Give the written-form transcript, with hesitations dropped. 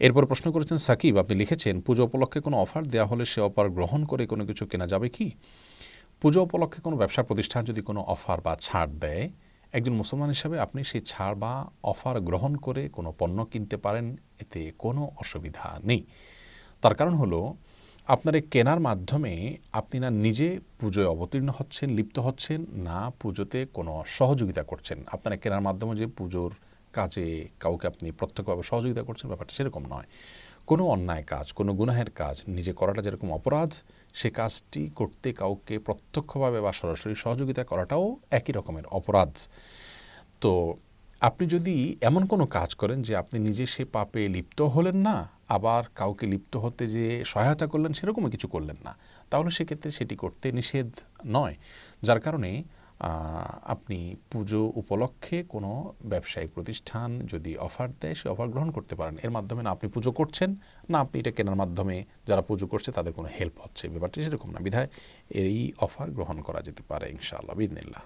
এরপর প্রশ্ন করেছেন সাকিব, আপনি লিখেছেন পুজো উপলক্ষে কোনো অফার দেওয়া হলে সে অফার গ্রহণ করে কোনো কিছু কেনা যাবে কি? পুজো উপলক্ষে কোনো ব্যবসা প্রতিষ্ঠান যদি কোনো অফার বা ছাড় দেয়, একজন মুসলমান হিসাবে আপনি সেই ছাড় বা অফার গ্রহণ করে কোনো পণ্য কিনতে পারেন, এতে কোনো অসুবিধা নেই। তার কারণ হলো, আপনার এই কেনার মাধ্যমে আপনি না নিজে পুজোয় অবতীর্ণ হচ্ছেন, লিপ্ত হচ্ছেন, না পুজোতে কোনো সহযোগিতা করছেন। আপনার কেনার মাধ্যমে যে পুজোর কাজে কাউকে আপনি প্রত্যক্ষভাবে সহযোগিতা করছেন, ব্যাপারটা সেরকম নয়। কোনো অন্যায় কাজ, কোনো গুনাহের কাজ নিজে করাটা যেরকম অপরাধ, সে কাজটি করতে কাউকে প্রত্যক্ষভাবে বা সরাসরি সহযোগিতা করাটাও একই রকমের অপরাধ। তো আপনি যদি এমন কোনো কাজ করেন যে আপনি নিজে সে পাপে লিপ্ত হলেন না, আবার কাউকে লিপ্ত হতে যে সহায়তা করলেন সেরকমই কিছু করলেন না, তাহলে সেক্ষেত্রে সেটি করতে নিষেধ নয়। যার কারণে আপনি পুজো উপলক্ষে কোনো ব্যবসায়িক প্রতিষ্ঠান যদি অফার দেয়, সে অফার গ্রহণ করতে পারেন। এর মাধ্যমে না আপনি পুজো করছেন, না আপনি এটা কেনার মাধ্যমে যারা পুজো করছে তাদের কোনো হেল্প হচ্ছে, ব্যাপারটি সেরকম না। বিধায় এই অফার গ্রহণ করা যেতে পারে ইনশাআল্লাহ, বিইذনিল্লাহ।